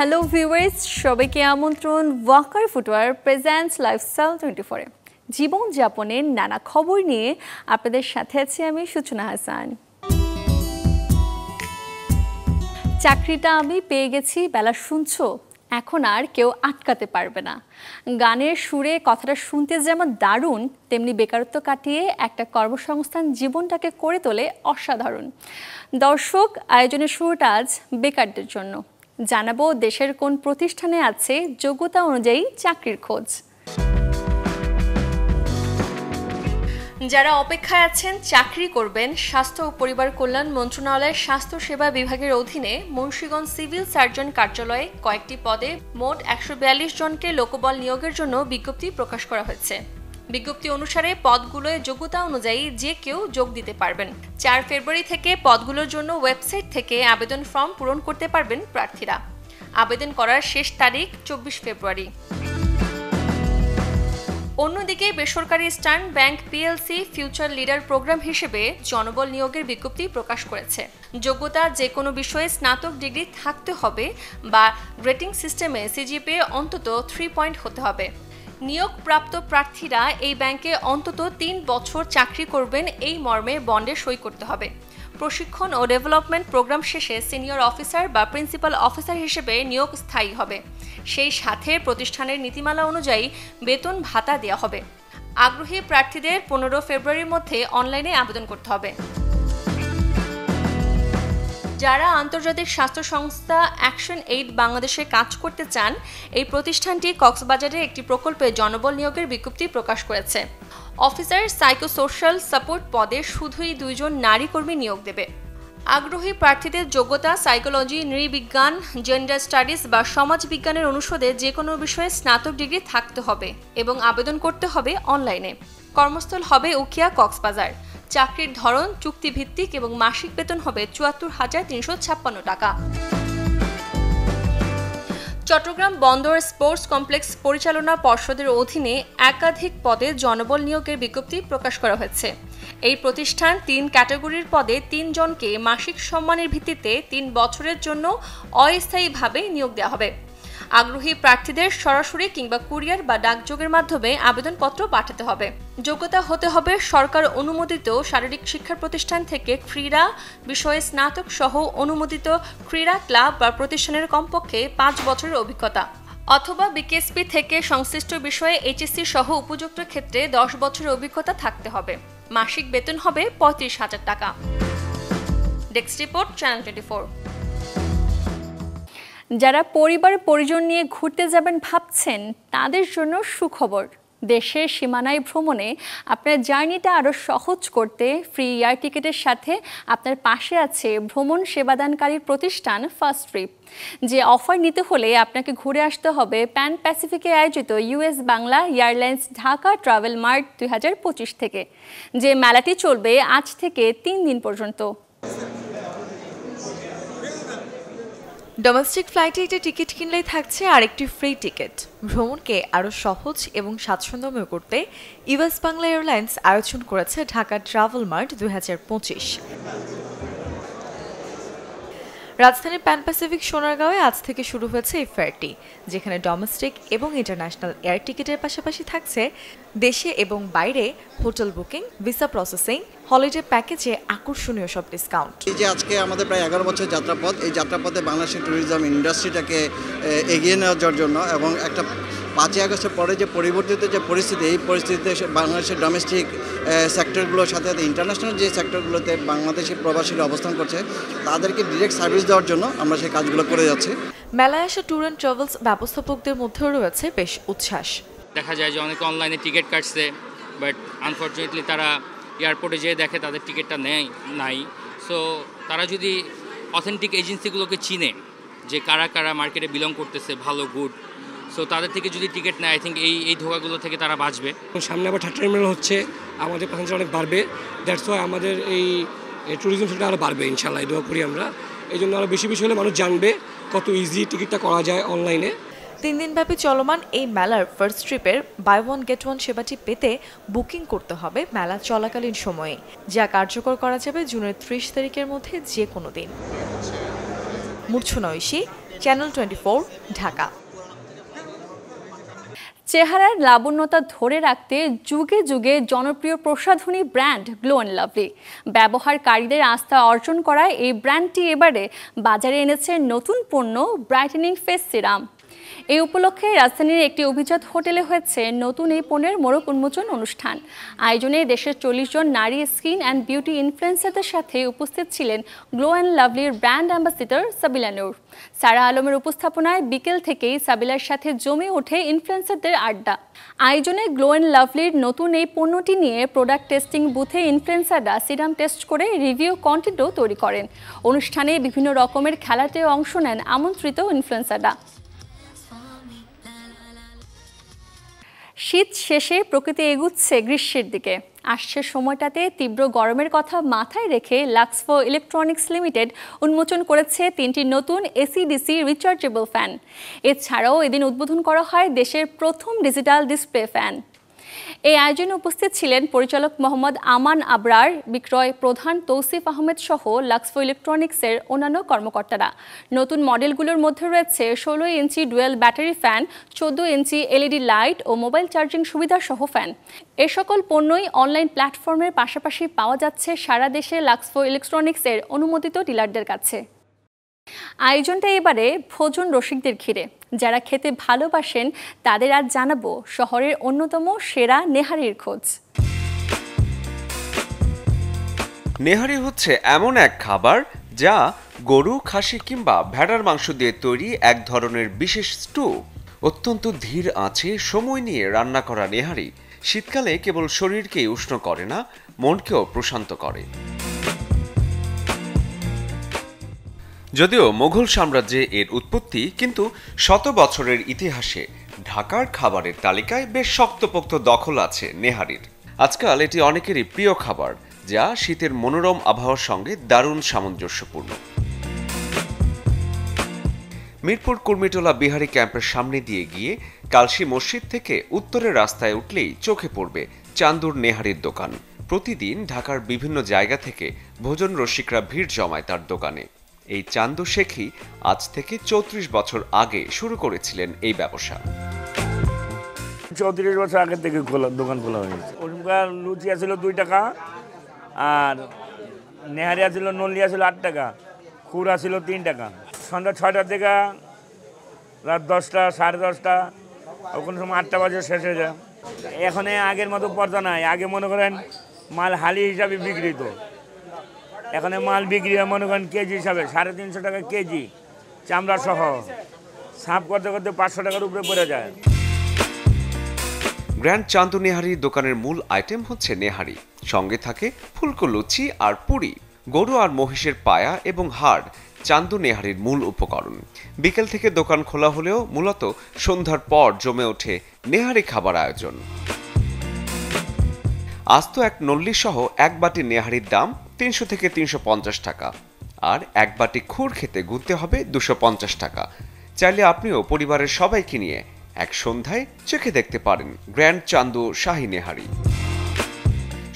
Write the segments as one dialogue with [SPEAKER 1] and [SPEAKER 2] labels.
[SPEAKER 1] Hello viewers, সবাইকে আমন্ত্রণ Waker footwear presents lifestyle 24-এ। জীবনযাপনের নানা খবর নিয়ে আপনাদের সাথে আছি আমি সূচনা হাসান। চাকরিটা আমি পেয়ে গেছি, বেলা শুনছো, এখন আর কেউ আটকাতে পারবে না। গানের সুরে কথাটা শুনতে যেমন দারুণ, তেমনি বেকারত্ব কাটিয়ে একটা কর্মসংস্থান জীবনটাকে করে তোলে অসাধারণ। দর্শক, আয়োজনের শুরুটা আজ বেকারদের জন্য। জানাবো দেশের কোন প্রতিষ্ঠানে আছে যোগ্যতা অনুযায়ী চাকরির খোঁজ। যারা অপেক্ষায় আছেন চাকরি করবেন, স্বাস্থ্য ও পরিবার কল্যাণ মন্ত্রণালয়ের স্বাস্থ্য সেবা বিভাগের অধীনে মুন্সিগঞ্জ সিভিল সার্জন কার্যালয়ে কয়েকটি পদে মোট 142 জনকে লোকবল নিয়োগের জন্য বিজ্ঞপ্তি প্রকাশ করা হয়েছে। বিজ্ঞপ্তি অনুসারে পদগুলোয় যোগ্যতা অনুযায়ী যে কেউ যোগ দিতে পারবেন। 4 ফেব্রুয়ারি থেকে পদগুলোর জন্য ওয়েবসাইট থেকে আবেদন ফর্ম পূরণ করতে পারবেন প্রার্থীরা। আবেদন করার শেষ তারিখ 24 ফেব্রুয়ারি। অন্যদিকে বেসরকারি স্টার্ন bank PLC future leader programme হিসেবে জনবল নিয়োগের বিজ্ঞপ্তি প্রকাশ করেছে। যোগ্যতা যে কোনো বিষয়ে স্নাতক ডিগ্রি থাকতে হবে বা রেটিং সিস্টেমে সিজিপিএ অন্তত 3 পয়েন্ট হতে হবে। নিয়োগপ্রাপ্ত প্রার্থীরা এই ব্যাংকে অন্তত 3 বছর চাকরি করবেন, এই মর্মে বন্ডে সই করতে হবে। প্রশিক্ষণ ও ডেভেলপমেন্ট প্রোগ্রাম শেষে সিনিয়র অফিসার বা প্রিন্সিপাল অফিসার হিসেবে নিয়োগ স্থায়ী হবে। সেই সাথে প্রতিষ্ঠানের নীতিমালা অনুযায়ী বেতন ভাতা দেওয়া হবে। আগ্রহী প্রার্থীদের 15 ফেব্রুয়ারির মধ্যে অনলাইনে আবেদন করতে হবে। যারা আন্তর্জাতিক স্বাস্থ্য সংস্থা অ্যাকশন এইড বাংলাদেশে কাজ করতে চান, এই প্রতিষ্ঠানটি কক্সবাজারের একটি প্রকল্পে জনবল নিয়োগের বিজ্ঞপ্তি প্রকাশ করেছে। অফিসার সাইকোসোশ্যাল সাপোর্ট পদে শুধুই 2 জন নারী কর্মী নিয়োগ দেবে। আগ্রহী প্রার্থীদের যোগ্যতা সাইকোলজি, নৃবিজ্ঞান, জেন্ডার স্টাডিজ বা সমাজ বিজ্ঞানের অনুষদে যে কোনো বিষয়ে স্নাতক ডিগ্রি থাকতে হবে এবং আবেদন করতে হবে অনলাইনে। কর্মস্থল হবে উখিয়া, কক্সবাজার। চাকরির ধরন চুক্তিভিত্তিক এবং মাসিক বেতন হবে ৭৪,৩৫৬ টাকা। চট্টগ্রাম বন্দর স্পোর্টস কমপ্লেক্স পরিচালনা পর্ষদের অধীনে একাধিক পদে জনবল নিয়োগের বিজ্ঞপ্তি প্রকাশ করা হয়েছে। এই প্রতিষ্ঠান 3 ক্যাটাগরির পদে 3 জনকে মাসিক সম্মানের ভিত্তিতে 3 বছরের জন্য অস্থায়ীভাবে নিয়োগ দেওয়া হবে। আগ্রহী প্রার্থীদের সরাসরি কিংবা কুরিয়ার বা ডাকযোগের মাধ্যমে আবেদনপত্র পাঠাতে হবে। যোগ্যতা হতে হবে সরকার অনুমোদিত শারীরিক শিক্ষা প্রতিষ্ঠান থেকে ক্রীড়া বিষয়ে স্নাতক সহ অনুমোদিত ক্রীড়া ক্লাব বা প্রতিষ্ঠানের কমপক্ষে 5 বছরের অভিজ্ঞতা, অথবা বিকেএসপি থেকে সংশ্লিষ্ট বিষয়ে এইচএসসি সহ উপযুক্ত ক্ষেত্রে 10 বছরের অভিজ্ঞতা থাকতে হবে। মাসিক বেতন হবে 35,000 টাকা। Desk report, channel 24। যারা পরিবার পরিজন নিয়ে ঘুরতে যাবেন ভাবছেন, তাদের জন্য সুখবর। দেশের সীমানায় ভ্রমণে আপনার জার্নিটা আরও সহজ করতে ফ্রি এয়ার টিকিটের সাথে আপনার পাশে আছে ভ্রমণ সেবাদানকারী প্রতিষ্ঠান ফার্স্ট ট্রিপ। যে অফার নিতে হলে আপনাকে ঘুরে আসতে হবে প্যান প্যাসিফিকে আয়োজিত US Bangla airlines Dhaka travel mart 2025 থেকে, যে মেলাটি চলবে আজ থেকে 3 দিন পর্যন্ত।
[SPEAKER 2] ডোমেস্টিক ফ্লাইটে একটি টিকিট কিনলেই থাকছে আরেকটি ফ্রি টিকিট। ভ্রমণকে আরও সহজ এবং স্বাচ্ছন্দ্যময় করতে ইউএস বাংলা এয়ারলাইন্স আয়োজন করেছে ঢাকা ট্রাভেল মার্ট 2025। রাজধানীর প্যান প্যাসিফিক সোনারগাঁওয়ে আজ থেকে শুরু হয়েছে এই ফেয়ারটি, যেখানে ডোমেস্টিক এবং ইন্টারন্যাশনাল এয়ার টিকিটের পাশাপাশি থাকছে দেশে এবং বাইরে hotel booking, visa processing, holiday প্যাকেজে আকর্ষণীয় সব ডিসকাউন্ট।
[SPEAKER 3] এই যে আজকে আমাদের প্রায় 11 বছর যাত্রাপথ, এই যাত্রাপথে বাংলাদেশের ট্যুরিজম ইন্ডাস্ট্রিটাকে এগিয়ে নেওয়ার জন্য এবং একটা 5ই আগস্টের পরে যে পরিবর্তিত যে পরিস্থিতি, এই পরিস্থিতিতে বাংলাদেশের ডোমেস্টিক সেক্টরগুলোর সাথে সাথে ইন্টারন্যাশনাল যে সেক্টরগুলোতে বাংলাদেশি প্রবাসীরা অবস্থান করছে, তাদেরকে ডিরেক্ট সার্ভিস দেওয়ার জন্য আমরা সেই কাজগুলো করে যাচ্ছি।
[SPEAKER 2] মেলায় আসা ট্যুর অ্যান্ড ট্রাভেলস ব্যবস্থাপকদের মধ্যেও রয়েছে বেশ উচ্ছ্বাস।
[SPEAKER 4] দেখা যায় যে অনেকে অনলাইনে টিকিট কাটছে, বাট আনফর্চুনেটলি তারা এয়ারপোর্টে যেয়ে দেখে তাদের টিকিটটা নাই। সো তারা যদি অথেন্টিক এজেন্সিগুলোকে চিনে যে কারা কারা মার্কেটে বিলং করতেছে ভালো গুড, সো তাদের থেকে যদি টিকিট নেয়, আই থিঙ্ক এই ধোঁকাগুলো থেকে তারা বাঁচবে।
[SPEAKER 5] সামনে আবার থার্ড টার্মিনাল হচ্ছে, আমাদের প্যাসেঞ্জার অনেক বাড়বে। দ্যাটস ওয়াই আমাদের এই ট্যুরিজম সেক্টর আরও বাড়বে ইনশাআল্লাহ, এই দোয়া করি আমরা। এই জন্য আরও বেশি বেশি হলে মানুষ জানবে কত ইজি টিকিটটা করা যায় অনলাইনে।
[SPEAKER 2] 3 দিনব্যাপী চলমান এই মেলার ফার্স্ট ট্রিপের বাই ওয়ান গেট ওয়ান সেবাটি পেতে বুকিং করতে হবে মেলা চলাকালীন সময়ে, যা কার্যকর করা যাবে জুনের 30 তারিখের মধ্যে যে কোনো দিন। মূর্ছনা ঐশী, চ্যানেল 24, ঢাকা।
[SPEAKER 1] চেহারার লাবণ্যতা ধরে রাখতে যুগে যুগে জনপ্রিয় প্রসাধনী ব্র্যান্ড গ্লো অ্যান্ড লাভলি ব্যবহারকারীদের আস্থা অর্জন করায় এই ব্র্যান্ডটি এবারে বাজারে এনেছে নতুন পণ্য ব্রাইটেনিং ফেস সিরাম। এই উপলক্ষে রাজধানীর একটি অভিজাত হোটেলে হয়েছে নতুন এই পণ্যের মোড়ক উন্মোচন অনুষ্ঠান। আয়োজনে দেশের 40 জন নারী স্কিন অ্যান্ড বিউটি ইনফ্লুয়েন্সারদের সাথে উপস্থিত ছিলেন গ্লো অ্যান্ড লাভলির ব্র্যান্ড অ্যাম্বাসিডর সাবিলা নূর। সারা আলমের উপস্থাপনায় বিকেল থেকেই সাবিলার সাথে জমে ওঠে ইনফ্লুয়েন্সারদের আড্ডা। আয়োজনে গ্লো অ্যান্ড লাভলির নতুন এই পণ্যটি নিয়ে প্রোডাক্ট টেস্টিং বুথে ইনফ্লুয়েন্সাররা সিরাম টেস্ট করে রিভিউ কন্টেন্টও তৈরি করেন। অনুষ্ঠানে বিভিন্ন রকমের খেলাতেও অংশ নেন আমন্ত্রিত ইনফ্লুয়েন্সাররা। শীত শেষে প্রকৃতি এগুচ্ছে গ্রীষ্মের দিকে। আসছে সময়টাতে তীব্র গরমের কথা মাথায় রেখে লাক্সফো ইলেকট্রনিক্স লিমিটেড উন্মোচন করেছে 3টি নতুন এসি/ডিসি রিচার্জেবল ফ্যান। এছাড়াও এদিন উদ্বোধন করা হয় দেশের প্রথম ডিজিটাল ডিসপ্লে ফ্যান। এই আয়োজনে উপস্থিত ছিলেন পরিচালক মোহাম্মদ আমান আবরার, বিক্রয় প্রধান তৌসিফ আহমেদ সহ লাক্সফো ইলেকট্রনিক্সের অন্যান্য কর্মকর্তারা। নতুন মডেলগুলোর মধ্যে রয়েছে 16 ইঞ্চি dual battery fan, 14 inch LED light ও মোবাইল চার্জিং সুবিধা সহ ফ্যান। এ সকল পণ্যই অনলাইন প্ল্যাটফর্মের পাশাপাশি পাওয়া যাচ্ছে সারা দেশে লাক্সফো ইলেকট্রনিক্সের অনুমোদিত ডিলারদের কাছে। আয়োজনটা এবারে ভোজন রসিকদের ঘিরে। যারা খেতে ভালোবাসেন তাদের আজ জানাবো শহরের অন্যতম সেরা নেহারির খোঁজ।
[SPEAKER 6] নেহারি হচ্ছে এমন এক খাবার যা গরু, খাসি কিংবা ভেড়ার মাংস দিয়ে তৈরি এক ধরনের বিশেষ স্টু। অত্যন্ত ধীর আঁচে সময় নিয়ে রান্না করা নেহারি শীতকালে কেবল শরীরকেই উষ্ণ করে না, মনকেও প্রশান্ত করে। যদিও মুঘল সাম্রাজ্যে এর উৎপত্তি, কিন্তু শত বছরের ইতিহাসে ঢাকার খাবারের তালিকায় বেশ শক্তপোক্ত দখল আছে নেহারির। আজকাল এটি অনেকেরই প্রিয় খাবার, যা শীতের মনোরম আবহাওয়ার সঙ্গে দারুণ সামঞ্জস্যপূর্ণ। মিরপুর কুর্মিটোলা বিহারি ক্যাম্পের সামনে দিয়ে গিয়ে কালশী মসজিদ থেকে উত্তরের রাস্তায় উঠলেই চোখে পড়বে চান্দুর নেহারির দোকান। প্রতিদিন ঢাকার বিভিন্ন জায়গা থেকে ভোজন রসিকরা ভিড় জমায় তার দোকানে। এই চান্দু শেখই আজ থেকে 34 বছর আগে শুরু করেছিলেন এই ব্যবসা।
[SPEAKER 7] 34 বছর আগে থেকে দোকান খোলা হয়েছে। ওখানকার লুচি ছিল 2 টাকা, আর নেহারিয়া ছিল, নলিয়া ছিল 8 টাকা, খুরা ছিল 3 টাকা। সন্ধ্যা 6টা থেকে রাত 10টা, 10:30টা, কোনো সময় 8টা বাজে শেষ হয়ে যায়। এখন আগের মতো পর্দা নাই। আগে মনে করেন মাল হালি হিসাবে বিক্রি হতো, এখন মাল বিক্রি হয় মনে করেন কেজি হিসাবে 350 টাকা কেজি, চামড়া সহ। সাফ করতে করতে 500 টাকার উপরে পড়ে যায়।
[SPEAKER 6] গ্র্যান্ড চান্দু নেহারি দোকানের মূল আইটেম হচ্ছে নেহারি, সঙ্গে থাকে ফুলকো লুচি আর পুরি। গরু আর মহিষের পায়া এবং হাড় চান্দু নেহারির মূল উপকরণ। বিকেল থেকে দোকান খোলা হলেও মূলত সন্ধ্যার পর জমে ওঠে নেহারি খাবার আয়োজন। আস্ত এক নল্লি সহ এক বাটি নেহারির দাম 300 থেকে 350 টাকা, আর এক বাটি খুর খেতে গুনতে হবে 250 টাকা। চাইলে আপনিও পরিবারের সবাইকে নিয়ে এক সন্ধ্যায় চেখে দেখতে পারেন গ্র্যান্ড চান্দু শাহী নেহারি।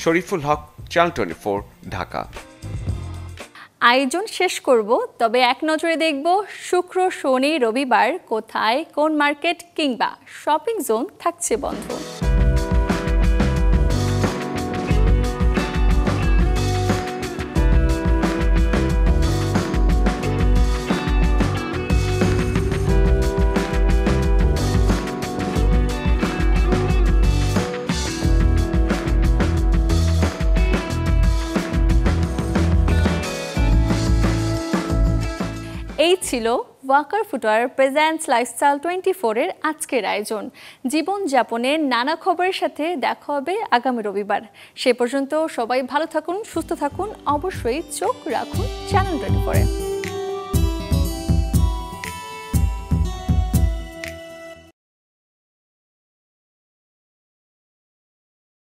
[SPEAKER 6] শরীফুল হক, চ্যানেল 24, ঢাকা।
[SPEAKER 1] আয়োজন শেষ করব, তবে এক নজরে দেখব শুক্র, শনি, রবিবার কোথায় কোন মার্কেট কিংবা শপিং জোন থাকছে বন্ধ। এই ছিল ওয়াকার ফুটওয়্যার প্রেজেন্টস লাইফস্টাইল 24 এর আজকের আয়োজন। জীবনযাপনের নানা খবরের সাথে দেখা হবে আগামী রবিবার। সে পর্যন্ত সবাই ভালো থাকুন, সুস্থ থাকুন, অবশ্যই চোখ রাখুন চ্যানেল 24-এ।